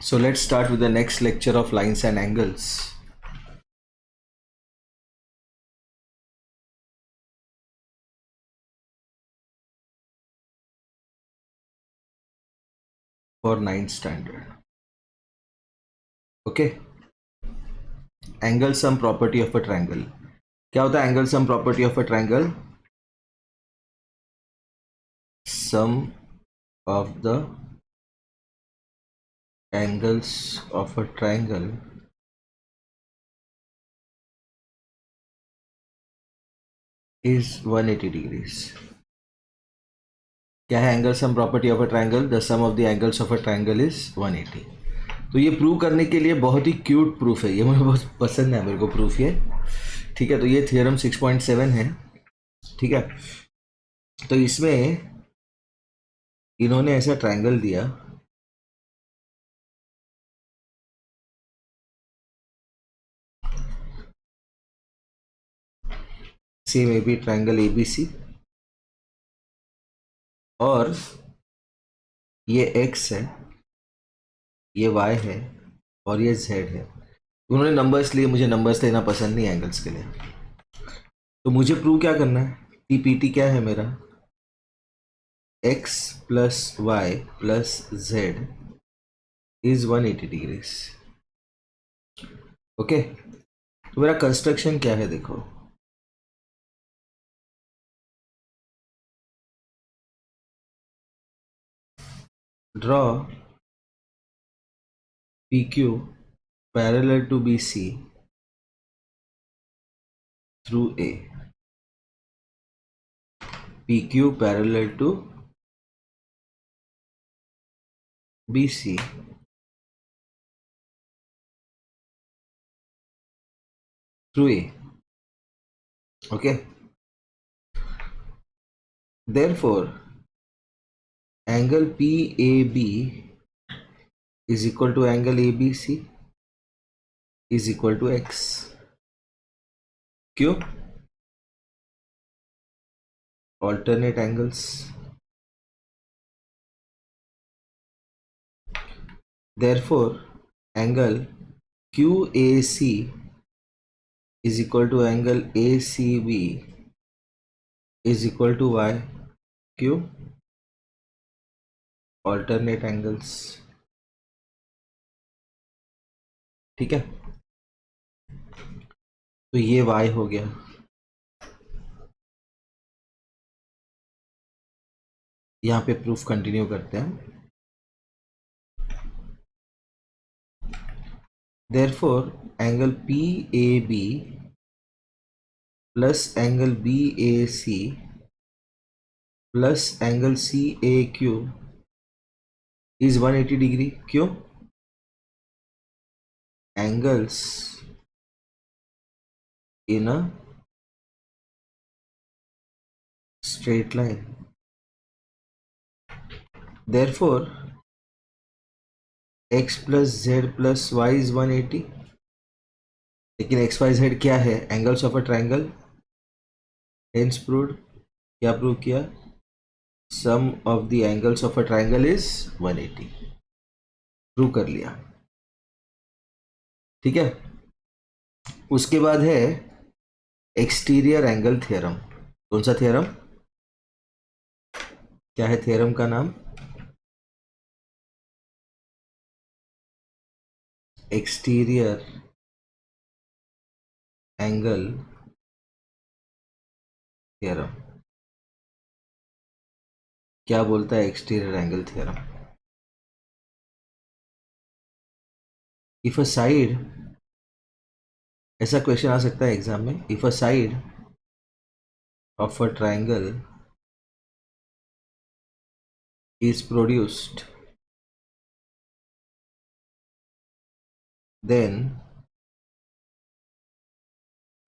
So let's start with the next lecture of lines and angles. For 9th standard. Okay. Angle sum property of a triangle. क्या होता है angle sum property of a triangle? Sum of the angles of a triangle is 180 degrees. क्या है angle sum property of a triangle? The sum of the angles of a triangle is 180. तो ये prove करने के लिए बहुत ही cute proof है, ये मुझे बहुत पसंद है मेरे को प्रूफ ये. ठीक है, तो ये थियरम 6.7 है. ठीक है, तो इसमें इन्होंने ऐसा ट्रायंगल दिया. Same A B triangle ABC और ये X है, ये Y है और ये Z है. उन्होंने नंबर्स लिए, मुझे नंबर्स लेना पसंद नहीं एंगल्स के लिए. तो मुझे प्रूव क्या करना है? TPT क्या है मेरा? X plus Y plus Z is 180 degrees. Okay, तो मेरा कंस्ट्रक्शन क्या है देखो. Draw PQ parallel to BC through A. PQ parallel to BC through A. Okay. Therefore, angle PAB is equal to angle ABC is equal to X. क्यों? Alternate angles. Therefore, angle QAC is equal to angle ACB is equal to Y. क्यों? Alternate angles. ठीक है, तो ये Y हो गया. यहाँ पे प्रूफ कंटिन्यू करते हैं. Therefore, angle PAB plus angle BAC plus angle CAQ is 180 degree. क्यों? Angles in a straight line. Therefore, X plus Z plus Y is 180. लेकिन X Y Z क्या है? Angles of a triangle. Hence proved. क्या prove किया? Sum of the angles of a triangle is 180. Prove कर लिया. ठीक है, उसके बाद है एक्सटीरियर एंगल थ्योरम. कौन सा थ्योरम? क्या है थ्योरम का नाम? Exterior angle theorem. क्या बोलता है exterior angle theorem? If a side, ऐसा क्वेश्चन आ सकता है एग्जाम में. If a side of a triangle is produced, then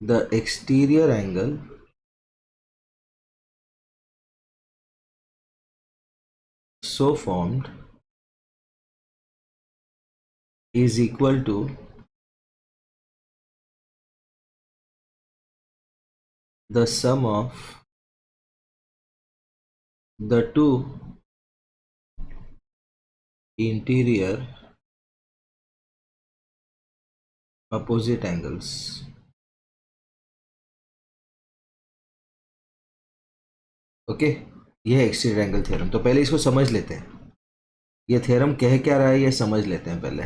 the exterior angle so formed is equal to the sum of the two interior opposite angles. Okay, ये है exterior angle theorem. तो पहले इसको समझ लेते हैं, ये थ्योरम कह क्या रहा है ये समझ लेते हैं पहले।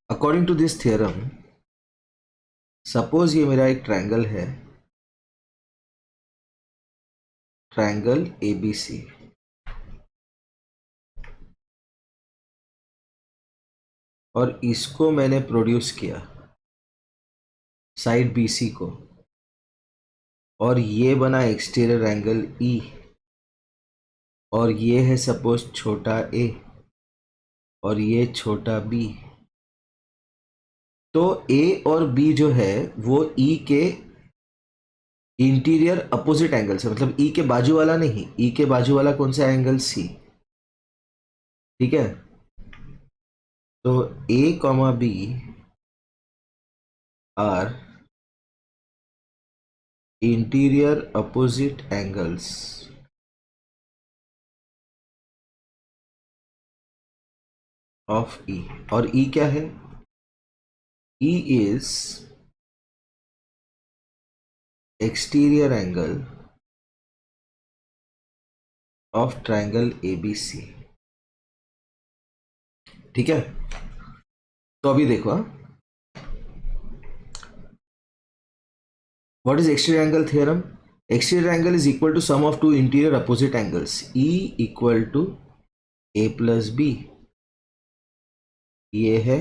According to this theorem, suppose ये मेरा एक ट्रायंगल है, ट्रायंगल ABC, और इसको मैंने प्रोड्यूस किया साइड BC को, और ये बना एक्सटीरियर एंगल E, और ये है सपोज छोटा a और ये छोटा b। तो a और b जो है वो E के इंटीरियर अपोजिट एंगल से, मतलब E के बाजू वाला नहीं, E के बाजू वाला कौन सा एंगल? C। ठीक है, तो A, B are interior opposite angles of E, और E क्या है? E is exterior angle of triangle ABC। ठीक है, तो अभी देखो, what is exterior angle theorem? Exterior angle is equal to sum of two interior opposite angles, E equal to A plus B। ये है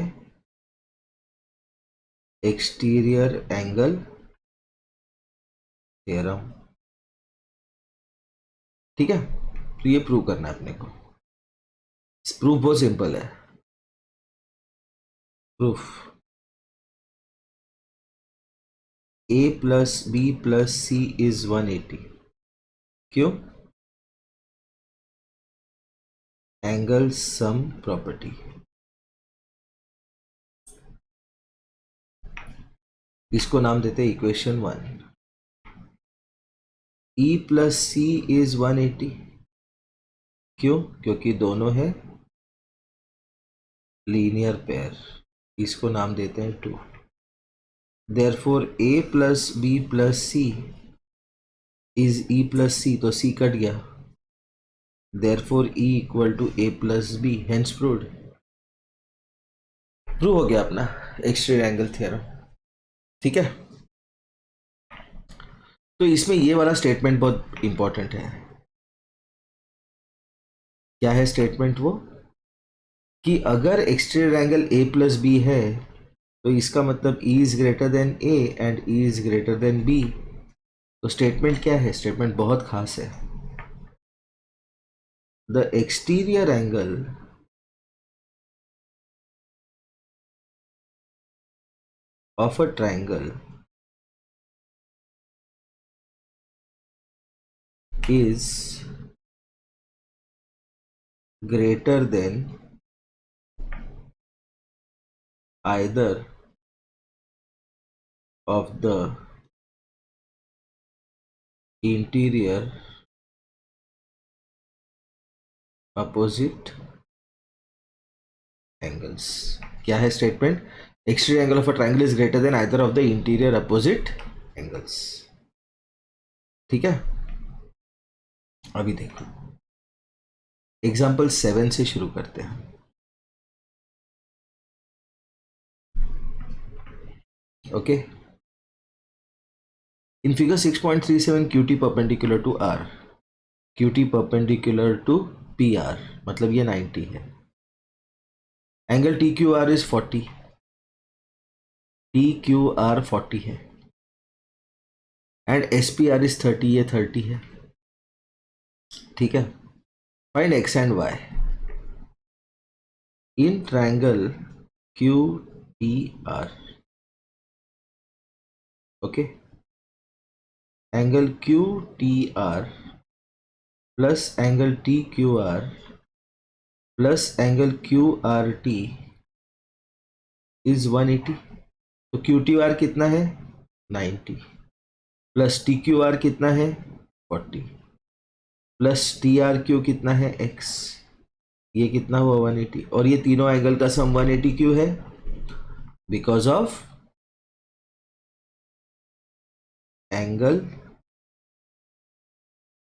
एक्सटीरियर एंगल थ्योरम। ठीक है, तो ये प्रूव करना है अपने को। प्रूफ बहुत सिंपल है। Proof A plus B plus C is 180। क्यों? Angle sum property. इसको नाम देते हैं equation 1। E plus C is 180। क्यों? क्योंकि दोनों है लीनियर पेयर। इसको नाम देते हैं 2। Therefore A plus B plus C is E plus C, तो C कट गया, therefore E equal to A plus B, hence proved. Prove हो गया अपना एक्सटीरियर एंगल थ्योरम। ठीक है, तो इसमें ये वाला स्टेटमेंट बहुत इंपॉर्टेंट है। क्या है स्टेटमेंट? वो कि अगर exterior angle A plus B है तो इसका मतलब E is greater than A and E is greater than B। तो स्टेटमेंट क्या है? स्टेटमेंट बहुत खास है। The exterior angle of a triangle is greater than either of the interior opposite angles। क्या है statement? Exterior angle of a triangle is greater than either of the interior opposite angles. ठीक है, अभी देखो example 7 से शुरू करते हैं। Okay, in figure 6.37 QT perpendicular to R, QT perpendicular to PR, मतलब ये 90 है। एंगल TQR इज 40, TQR 40 है, एंड SPR इज 30, ये 30 है। ठीक है, find X and Y in triangle QTR। Okay, angle QTR plus angle TQR plus angle QRT is 180। तो QTR कितना है? 90, प्लस TQR कितना है? 40, प्लस TRQ कितना है? X, ये कितना हुआ? 180, और ये तीनों एंगल का सम 180 क्यों है? because of angle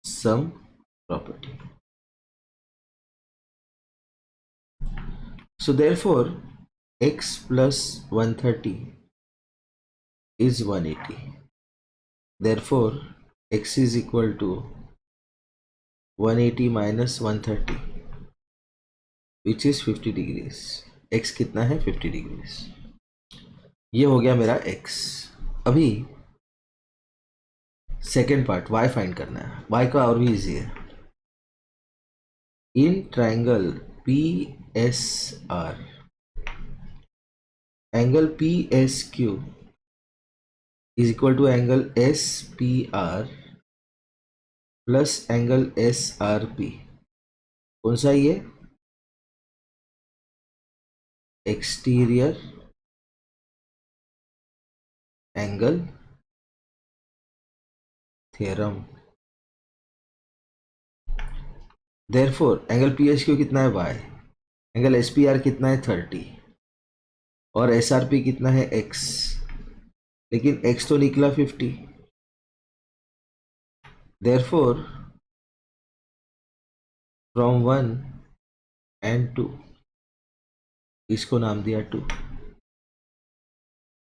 sum property. So therefore x plus 130 is 180. Therefore x is equal to 180 minus 130 which is 50 degrees. x कितना है 50 degrees. ये हो गया मेरा x. अभी सेकेंड पार्ट y फाइंड करना है. y का और भी इजी है. In triangle PSR angle PSQ is equal to angle SPR plus angle SRP. कौन सा ये? Exterior angle theorem. Therefore angle PSQ कितना है y, एंगल SPR कितना है 30 और SRP कितना है x. लेकिन x तो निकला 50. देयरफॉर फ्रॉम 1 and 2 इसको नाम दिया 2.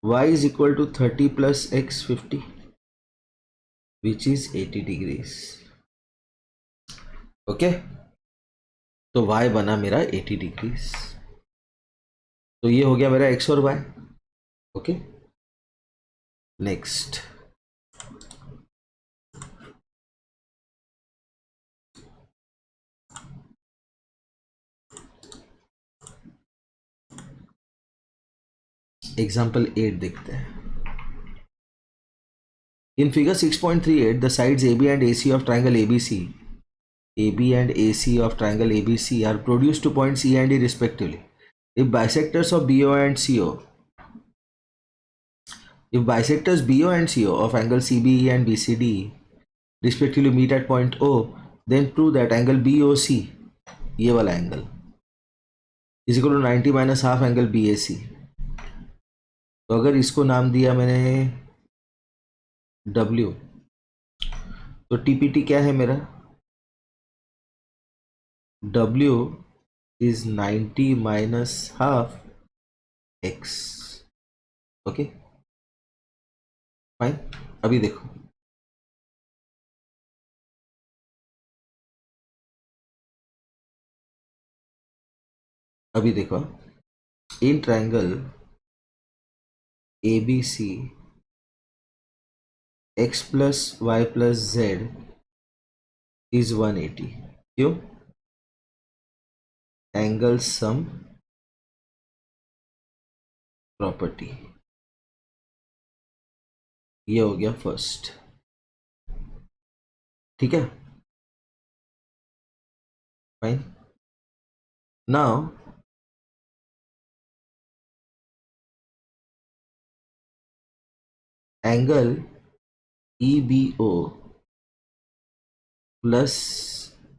y is equal to 30 plus x 50 which is 80 degrees. Okay तो y बना मेरा 80 डिग्रीज. तो ये हो गया मेरा x और y. ओके नेक्स्ट एग्जाम्पल 8 देखते हैं. In figure 6.38 the sides AB and AC of triangle ABC and AC of triangle ABC are produced to points E and E respectively. If bisectors BO and CO of angle CBE and BCD respectively meet at point O, then prove that angle BOC, ये वाला angle, is equal to 90 minus half angle BAC. तो अगर इसको नाम दिया मैंने W, तो TPT क्या है मेरा? W is 90 minus half x. Okay fine. अभी देखो in triangle ABC x plus y plus z is 180. क्यों? Angle sum property. ये हो गया फर्स्ट. ठीक है fine. Now angle EBO plus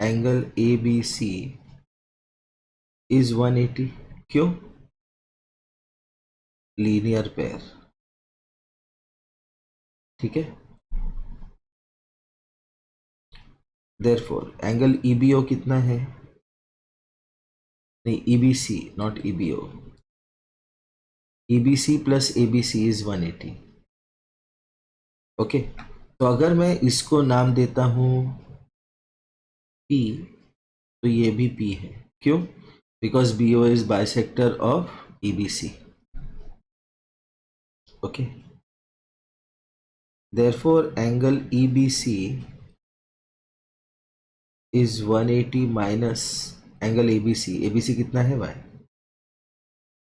angle ABC is 180. क्यों? Linear pair. ठीक है. देयरफॉर एंगल EBO कितना है? नहीं EBC not EBO. EBC plus ABC is 180. Okay तो अगर मैं इसको नाम देता हूं P तो ये भी P है. क्यों? Because BO is bisector of EBC. Okay therefore angle EBC is 180 minus angle ABC. ABC कितना है भाई?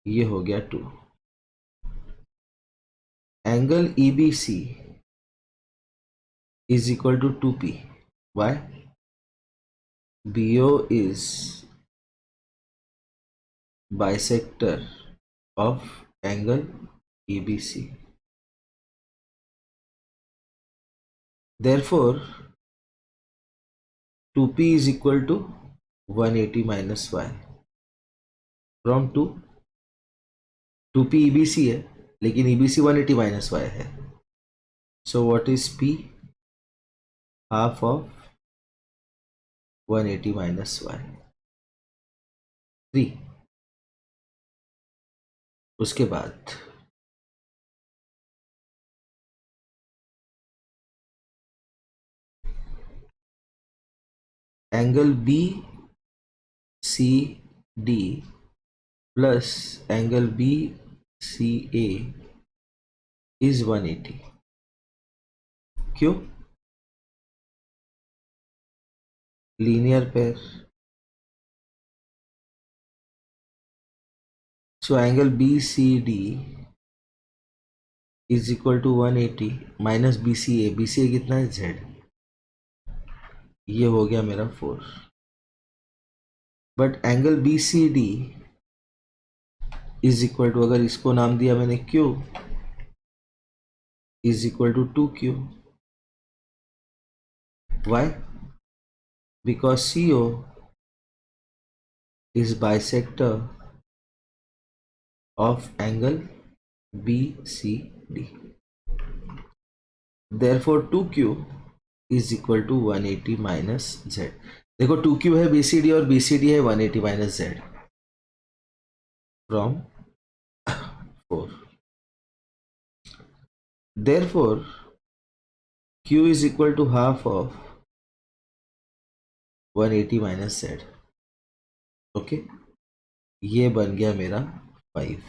ये हो गया 2. Angle EBC is equal to 2P. Why? BO is bisector of angle EBC. Therefore 2P is equal to 180 minus y. From 2 2p EBC है, लेकिन EBC 180 minus Y है. So what is P? Half of 180 minus Y 3. उसके बाद angle B C D plus angle B C A is 180. क्यों? Linear pair. So angle B C D is equal to 180 minus B C A. B C A कितना है? Z. ये हो गया मेरा 4. But angle B C D is equal to, अगर इसको नाम दिया मैंने Q, is equal to 2Q. Why? Because CO is bisector of angle BCD. Therefore 2Q is equal to 180 minus Z. देखो 2Q है BCD और BCD है 180 minus Z from 4. Therefore Q is equal to half of 180 minus Z. Okay, ये बन गया मेरा 5.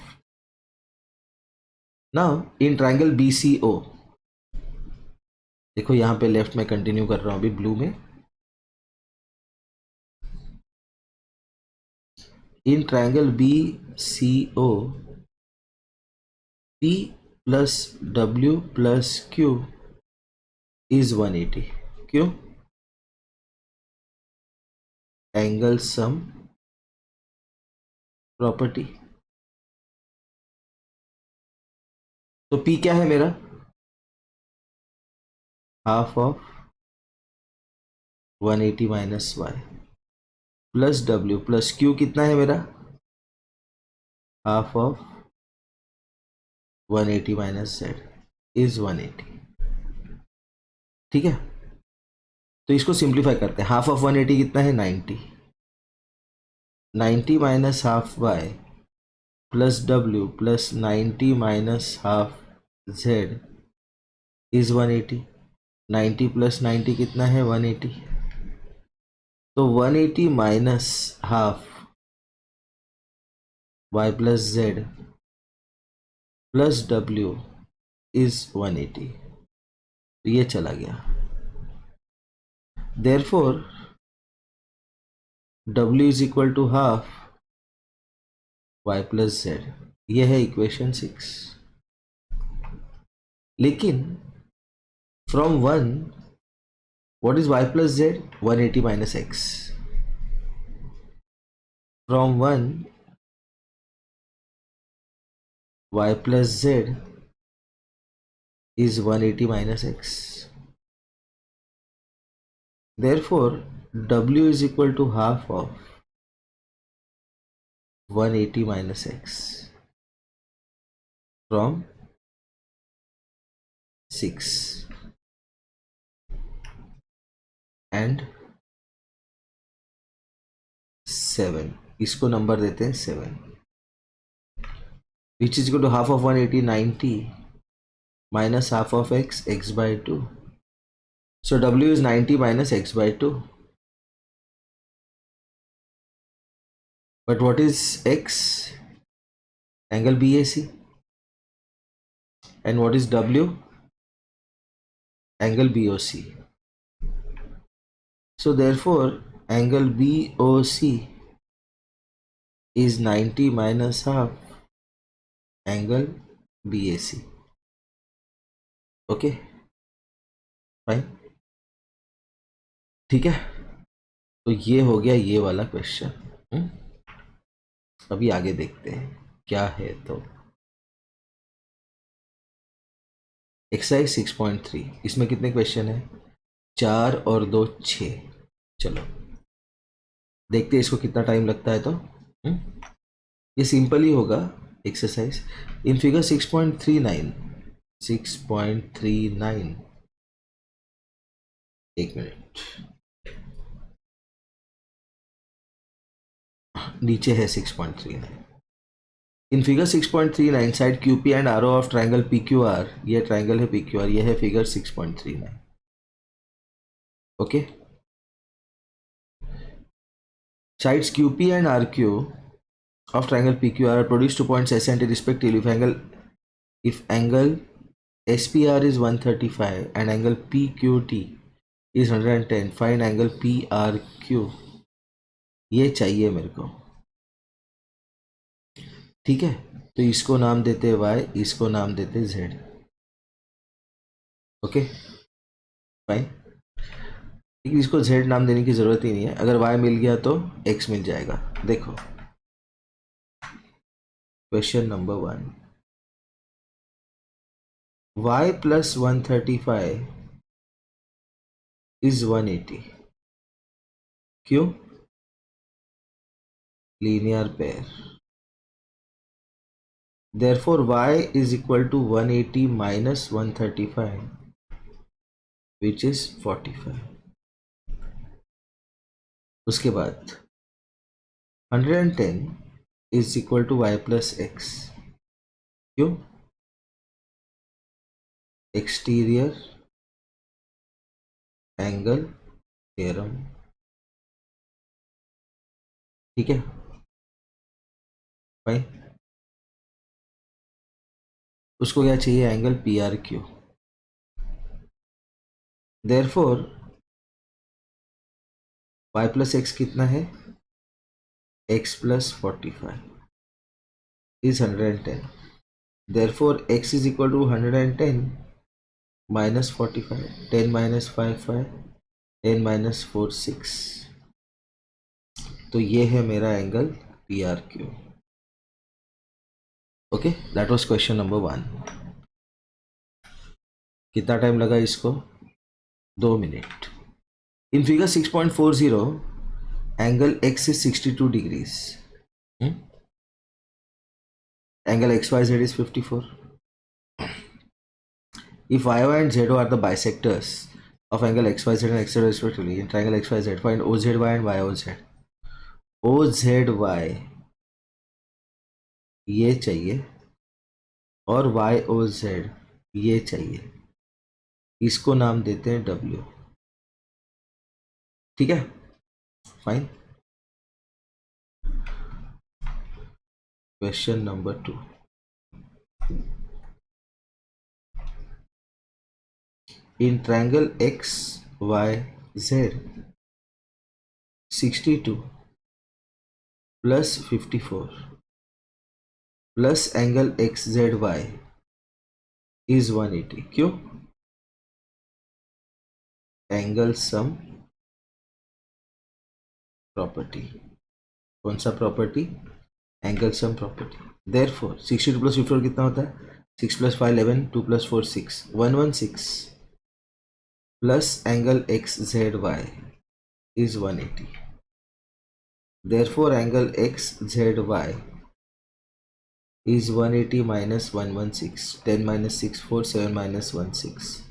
Now in triangle BCO, देखो यहां पे लेफ्ट में कंटिन्यू कर रहा हूं अभी ब्लू में. In triangle BCO P plus W plus Q is 180. क्यों? Angle sum property. तो P क्या है मेरा? Half of 180 minus y plus W plus Q कितना है मेरा? Half of 180 minus Z is 180. ठीक है, तो इसको सिंप्लीफाई करते हैं. हाफ ऑफ 180 कितना है? 90. 90 minus half y plus W plus 90 minus half Z is 180. 90 plus 90 कितना है? 180. तो 180 minus half y plus Z plus W is 180. तो ये चला गया. Therefore W is equal to half y plus Z. ये है इक्वेशन 6. लेकिन from 1 what is y plus Z? 180 minus x. From 1 y plus Z is 180 minus x. Therefore W is equal to half of 180 minus x from 6 and 7. इसको number देते हैं 7. which is equal to half of 180 90 minus half of x by 2. So W is 90 minus x by 2. But what is x? Angle BAC. And what is W? Angle BOC. So therefore angle BOC is 90 minus half angle BAC. Okay fine. ठीक है, तो ये हो गया ये वाला question. अभी आगे देखते हैं क्या है. तो एक्सरसाइज 6.3, इसमें कितने क्वेश्चन है? 4 और 2 6. चलो देखते हैं इसको कितना टाइम लगता है. तो ये सिंपल ही होगा. exercise. In figure 6.39, 6.39, एक मिनट, नीचे है 6.39. In figure 6.39 side QP and आरो ऑफ ट्राइंगल PQR, ये ट्राइंगल है PQR, ये है figure 6.39. Okay, sides QP and RQ of triangle PQR are produced 2 points S and T respectively. If angle SPR is 135 and angle PQT is 110, find angle PRQ. ये चाहिए मेरे को, ठीक है. तो इसको नाम देते हैं Y, इसको नाम देते हैं Z. Okay fine. इसको Z नाम देने की जरूरत ही नहीं है, अगर Y मिल गया तो X मिल जाएगा. देखो question number 1, y plus 135 is 180. क्यों? Linear pair. Therefore y is equal to 180 minus 135, which is 45. उसके बाद 110 is equal to y plus x. क्यों? Exterior angle theorem. ठीक है भाई. उसको क्या चाहिए? Angle PRQ. Therefore y plus x कितना है? x plus 45 is 110. Therefore x is equal to 110 minus 45. 10 minus 5 5, 10 minus 4 6. तो ये है मेरा angle PRQ. Okay, that was question number 1. कितना टाइम लगा इसको? 2 minute. In figure 6.40 angle x is 62 degrees. Angle XYZ is 54. If YO and ZO are the bisectors of angle XYZ and XZ respectively in triangle XYZ, find OZY and YOZ. OZY ये चाहिए और YOZ ये चाहिए. इसको नाम देते हैं W. ठीक है fine. Question number 2. In triangle XYZ, 62 plus 54 plus angle XZY is 180. क्यों? Angle sum property. कौन सा property? Angle sum property. Therefore 62 plus 54 कितना होता है? 6 plus 5 11, 2 plus 4 6, 116 plus angle XZY is 180. Therefore angle XZY is 180 minus 116. 10 minus 6 4, 7 minus 1 6,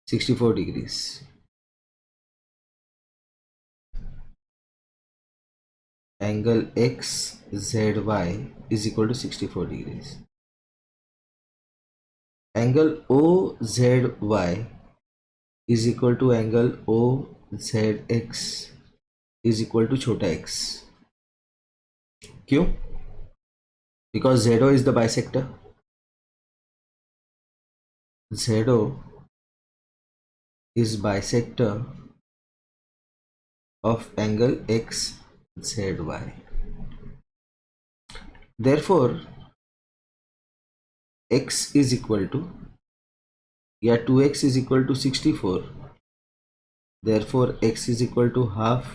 64 degrees. Angle XZY is equal to 64 degrees. Angle OZY is equal to angle OZX is equal to छोटा x. क्यों? Because ZO is the bisector. ZO is bisector of angle XZY. Therefore x is equal to, या 2x is equal to 64. Therefore x is equal to half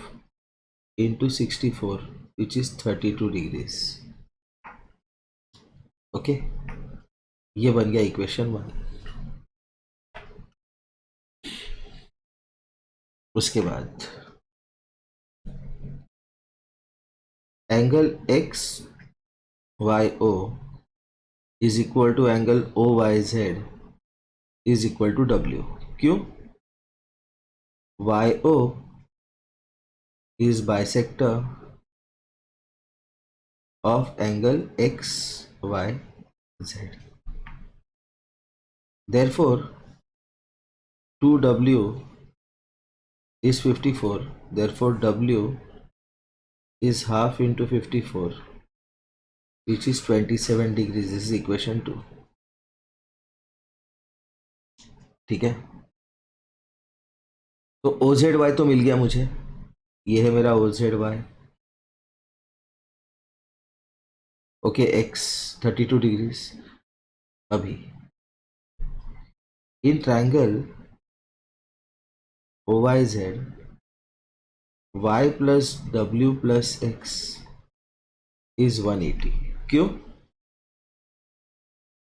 into 64, which is 32 degrees. Okay ये बन गया equation 1. उसके बाद angle XYO is equal to angle O Y Z is equal to W. क्यों? Y O is bisector of angle XYZ. Therefore, 2W is 54. Therefore, W is half into 54, which is 27 degrees. This is equation 2. ठीक है, तो OZY तो मिल गया मुझे. ये है मेरा OZY. Okay, X 32 degrees. अभी in triangle OYZ Y plus W plus X is 180. क्यों?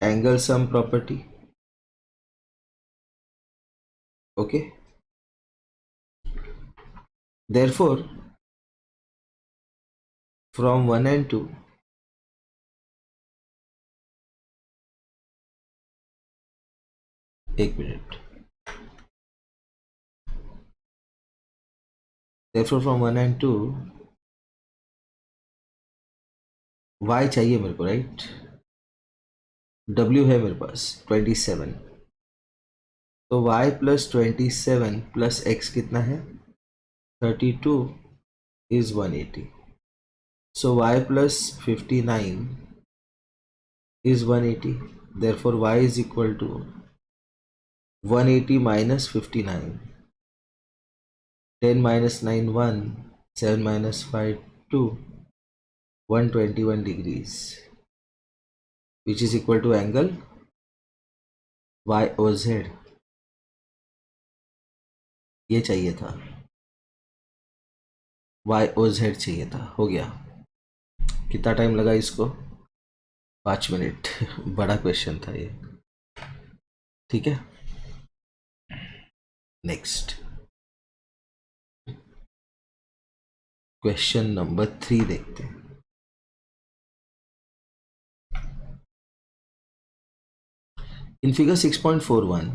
Angle sum property. Okay, therefore from 1 and 2, एक मिनट. therefore from 1 and 2 y चाहिए मेरे को, राइट? w है मेरे पास 27, तो y प्लस 27 प्लस x कितना है? 32 is 180. so y plus 59 is 180. therefore y is equal to 180 minus 59. 10 minus 9 1, 7 minus 5 2, 121 degrees, which is equal to angle YOZ. ये चाहिए था, YOZ चाहिए था. हो गया. कितना टाइम लगा इसको? 5 मिनट. बड़ा क्वेश्चन था ये. ठीक है, नेक्स्ट क्वेश्चन नंबर 3 देखते हैं. In figure 6.41,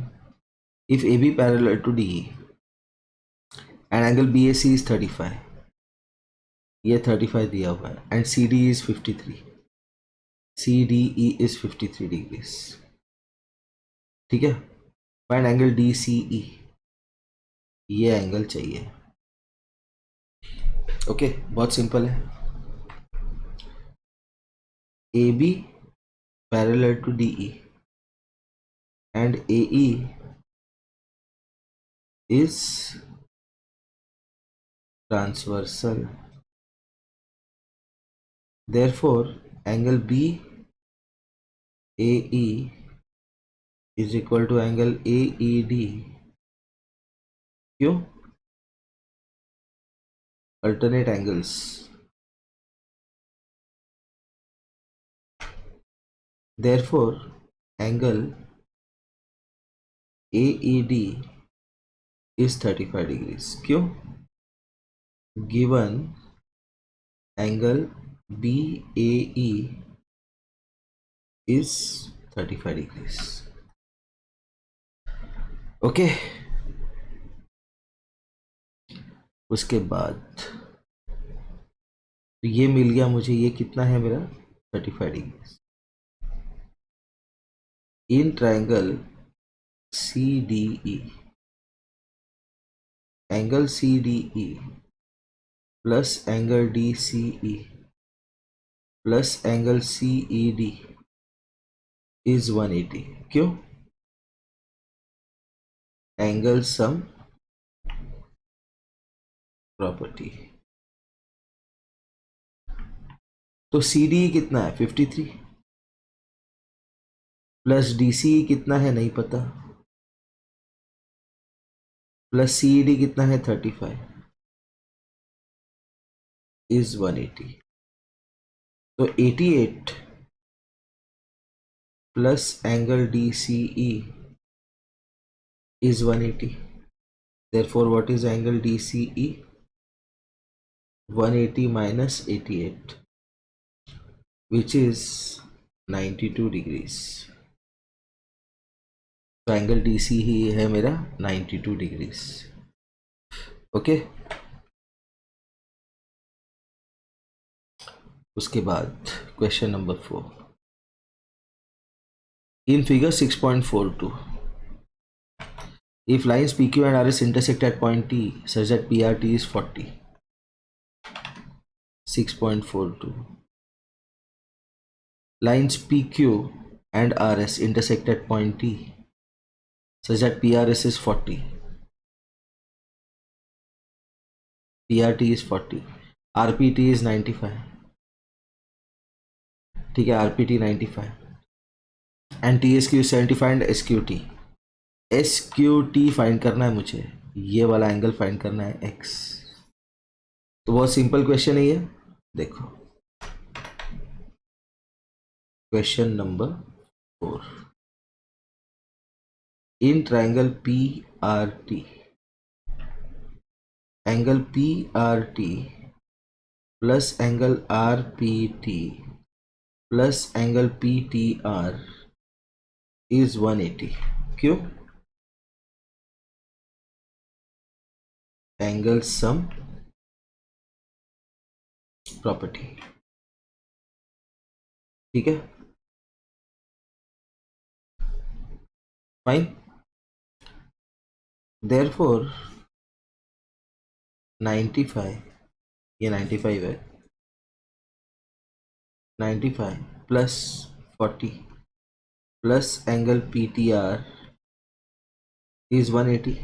if AB parallel to DE and angle BAC is 35, ये 35 दिया हुआ है, and CD is 53, CDE is 53 degrees. ठीक है, फाइंड एंगल DCE. ये एंगल चाहिए. ओके, बहुत सिंपल है. AB parallel to DE and AE is transversal. Therefore, angle BAE is equal to angle AED. क्यों? Alternate angles. Therefore, angle AED is 35 degrees. क्यों? Given angle BAE is 35 degrees. Okay, उसके बाद ये मिल गया मुझे. ये कितना है मेरा? 35 degree. In triangle CDE, angle CDE plus angle DCE plus angle CED is 180. क्यों? Angle sum property. तो CDE कितना है? 53 प्लस DCE कितना है नहीं पता, प्लस CED कितना है 35 is 180. तो 88 plus angle DCE is 180. Therefore, what is angle DCE? 180 minus 88, which is 92 degrees. तो एंगल डी सी ही है मेरा 92 डिग्रीज। ओके, उसके बाद question number 4। In figure 6.42, if lines PQ and RS intersect at point T such that PRT is 40, 6.42, lines PQ and RS intersect at point T such that PRS is 40, PRT is 40, RPT is 95, ठीक है, RPT 95 and TSQ is 75 and SQT, SQT find करना है मुझे, ये वाला angle find करना है X। तो बहुत सिंपल क्वेश्चन है ये, देखो question number 4। In triangle PRT, angle PRT plus angle RPT plus angle PTR is 180। क्यों? एंगल सम प्रॉपर्टी, ठीक है, फाइन। देयरफॉर 95, ये 95 है, 95 plus 40 plus angle PTR is 180।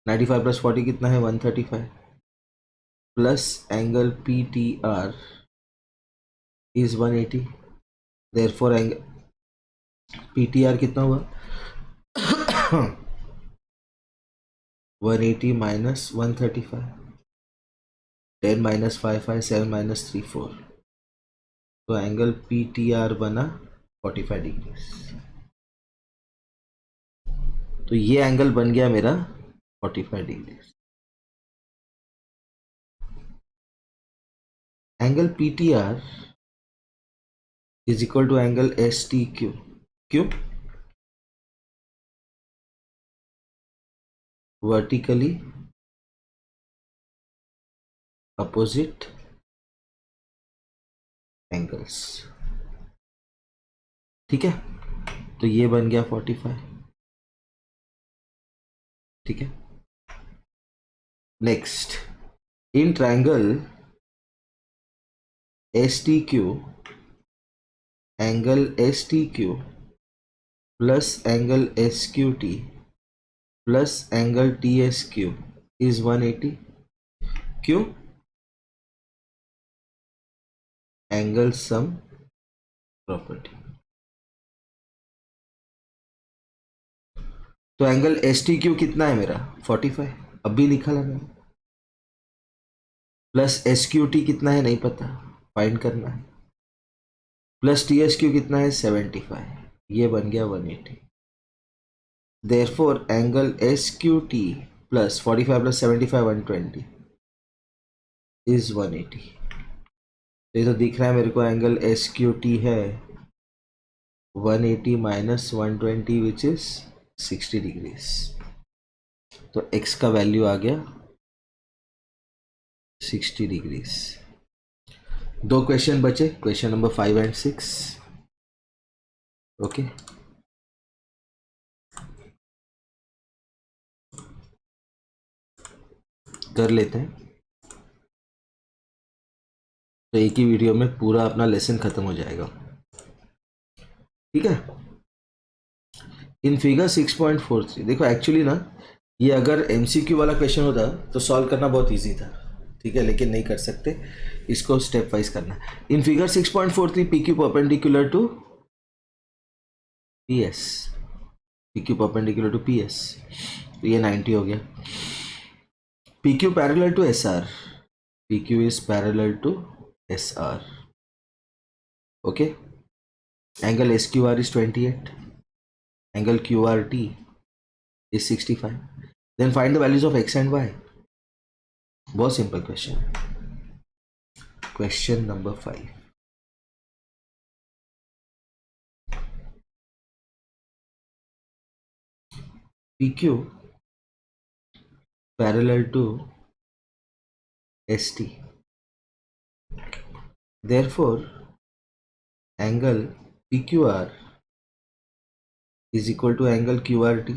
95 plus 40 कितना है? 135 plus angle PTR is 180। Therefore angle PTR कितना हुआ? 180 minus 135, 10 minus 5 5, 7 minus 3 4, तो एंगल PTR बना 45 डिग्री। तो ये एंगल बन गया मेरा 45 degree. Angle PTR is equal to angle STQ। क्यों? वर्टिकली अपोजिट एंगल्स, ठीक है। तो ये बन गया 45, ठीक है। Next, in triangle STQ, angle STQ plus angle SQT plus angle TSQ is 180। क्यों? Angle sum property. तो एंगल STQ कितना है मेरा? 45, अभी लिखा लगा। प्लस SQT कितना है नहीं पता, फाइंड करना है। प्लस TSQ कितना है? 75, ये बन गया 180। Therefore angle SQT plus 45 plus 75 120 is 180। तो ये तो दिख रहा है मेरे को, एंगल SQT है 180 माइनस 120 विच इज 60 डिग्रीज। तो x का वैल्यू आ गया 60 डिग्रीज। दो क्वेश्चन बचे, क्वेश्चन नंबर 5 एंड 6। ओके, कर लेते हैं। तो एक ही वीडियो में पूरा अपना लेसन खत्म हो जाएगा, ठीक है। इन फिगर 6.43 देखो, एक्चुअली ना ये अगर MCQ वाला क्वेश्चन होता तो सॉल्व करना बहुत इजी था, ठीक है, लेकिन नहीं कर सकते, इसको स्टेप वाइज करना। In figure 6.43 PQ perpendicular to PS, PQ perpendicular to PS, तो ये 90 हो गया। PQ parallel to SR, PQ is parallel to SR, okay. Angle SQR is 28, angle QRT is 65. Then find the values of X and Y. बहुत simple question है। Question number 5, PQ parallel to ST. Therefore, angle PQR is equal to angle QRT.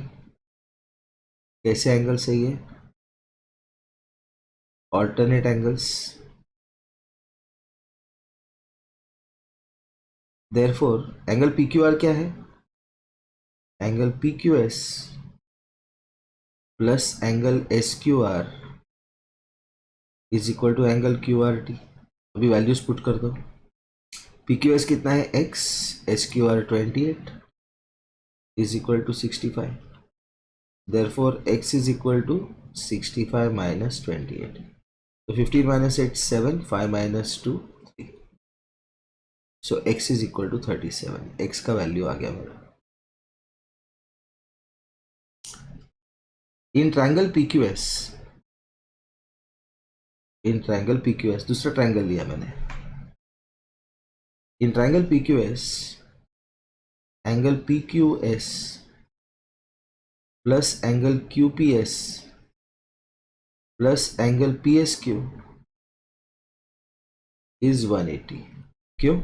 कैसे angle सही है? Alternate angles. Therefore, angle PQR क्या है? Angle PQS plus angle SQR is equal to angle QRT. अभी values put कर दो. PQS कितना है? X. SQR 28 is equal to 65. Therefore, X is equal to 65 minus 28. So 15 minus 8 7, 5 minus 2 3. So X is equal to 37. X का value आ गया मेरा. In triangle PQS दूसरा triangle लिया मैंने. In triangle PQS angle PQS plus angle QPS plus angle PSQ is 180. क्यों?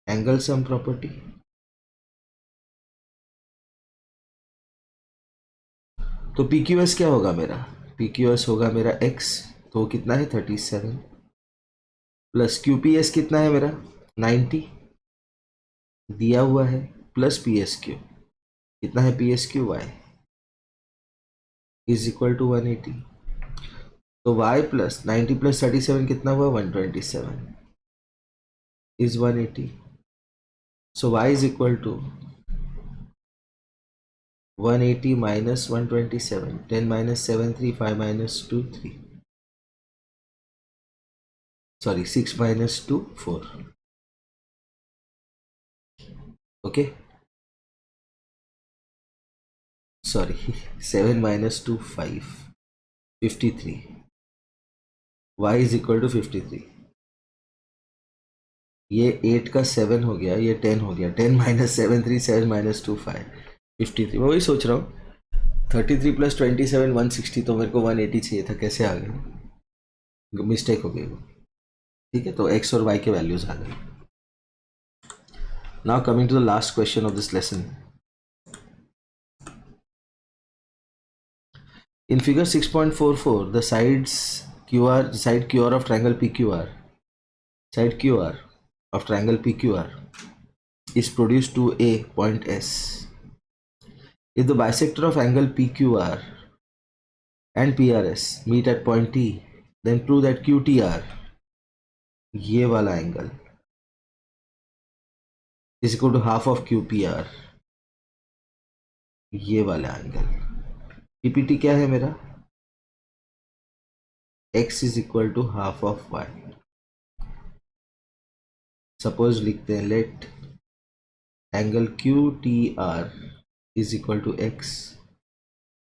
Angle sum property. तो PQS क्या होगा मेरा? PQS होगा मेरा X. तो कितना है? 37 प्लस QPS कितना है मेरा? 90 दिया हुआ है प्लस PSQ कितना है? PSQ Y is equal to 180. तो Y प्लस 90 प्लस 37 कितना हुआ? 127 is 180. So Y is equal to 180 minus 127. 10 minus 7 3, 5 minus 2 3. Sorry, 6 minus 2 4. Okay. Sorry, 7 minus 2 5. 53. Y is equal to 53. ये 8 का 7 हो गया, ये 10 हो गया. 10 minus 7 3, 7 minus 2 5. 53. मैं वही सोच रहा हूँ 33 प्लस 27 160. तो मेरे को 180 चाहिए था. कैसे आ गया? मिस्टेक हो गई वो. ठीक है, तो X और Y के वैल्यूज आ गए. Now coming to the last question of this lesson. In figure 6.44, the side QR of triangle PQR, side QR of triangle PQR is produced to a point S. If the bisector of angle PQR and PRS meet at point T, then prove that QTR, ये वाला angle, is equal to half of QPR, ये वाला angle. PPT क्या है मेरा? X is equal to half of Y. Suppose लिखते हैं let angle QTR is equal to X,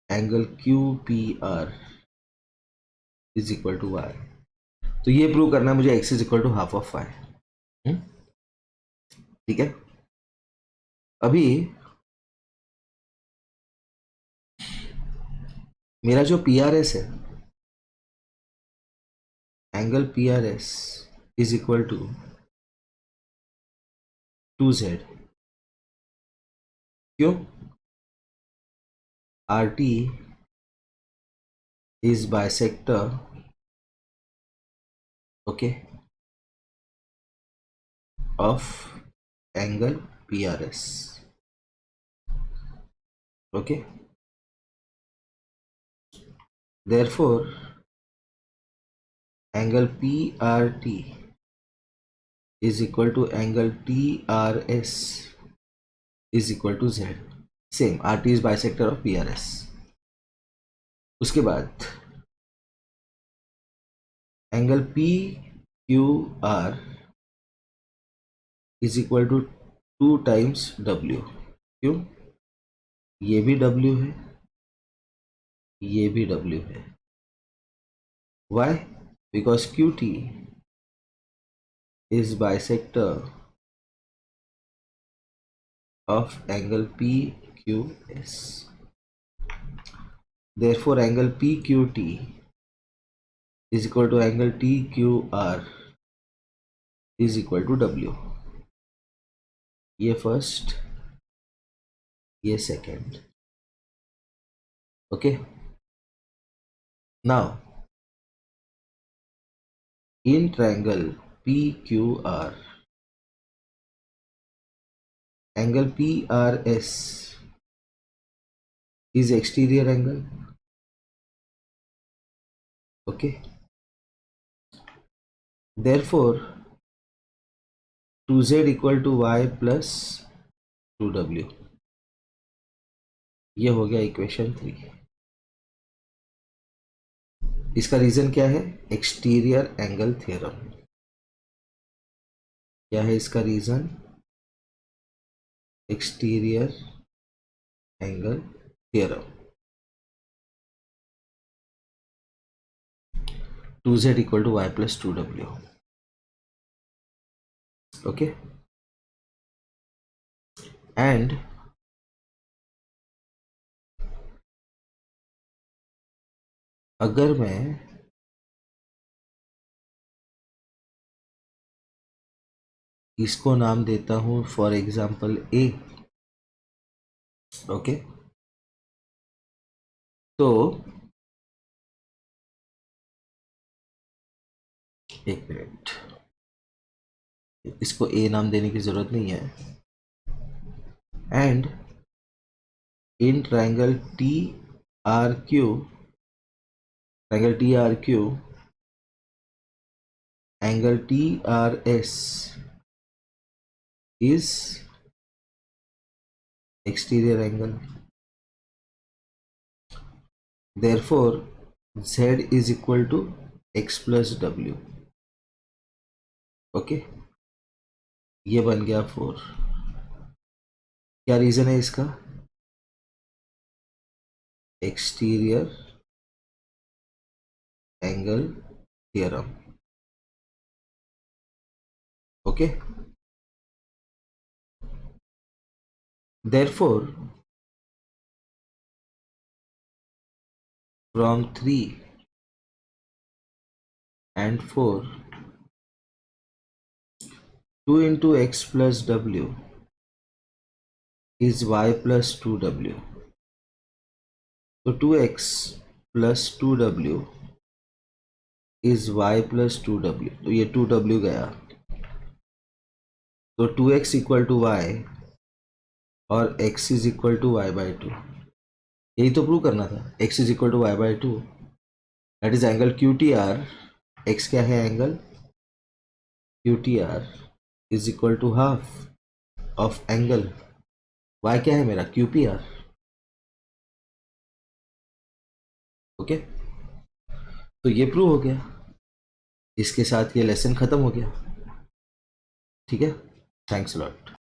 angle QPR is equal to Y. तो ये प्रूव करना है मुझे. X is equal to half of Y. ठीक है. अभी मेरा जो PRS है, angle PRS is equal to 2Z. क्यों? RT is bisector, okay, of angle PRS. Okay. Therefore, angle PRT is equal to angle TRS is equal to Z. Same, RT is bisector of PRS. उसके बाद angle PQR is equal to 2 times W. क्यों? ये भी W है, ये भी W है. Why? Because QT is bisector of angle PQS. Therefore angle PQT is equal to angle TQR is equal to W. ये फर्स्ट, ये second. Okay. Now in triangle PQR, angle PRS is exterior angle. Okay. Therefore 2z equal to y plus 2w. ये हो गया equation 3. इसका reason क्या है? Exterior angle theorem. क्या है इसका reason? Exterior angle theorem. 2z equal to y plus 2w. Okay. And अगर मैं इसको नाम देता हूं फॉर एग्जाम्पल ए. ओके. तो एक मिनट, इसको ए नाम देने की जरूरत नहीं है. And in triangle T R Q, triangle T R Q, angle T R S is exterior angle. Therefore z is equal to x plus w. Okay. ये बन गया 4. क्या रीजन है इसका? Exterior angle theorem. Okay. Therefore from 3 and 4, 2 into x plus w is y plus 2w. So 2x plus 2w is y plus 2w. तो ये 2w गया. तो 2x इक्वल टू y और x is equal to y by 2. यही तो prove करना था. x is equal to y by 2. That is angle QTR. x क्या है? Angle QTR is equal to half of angle y क्या है मेरा? QPR. ओके. तो ये प्रूव हो गया. इसके साथ ये लेसन खत्म हो गया. ठीक है. Thanks a lot.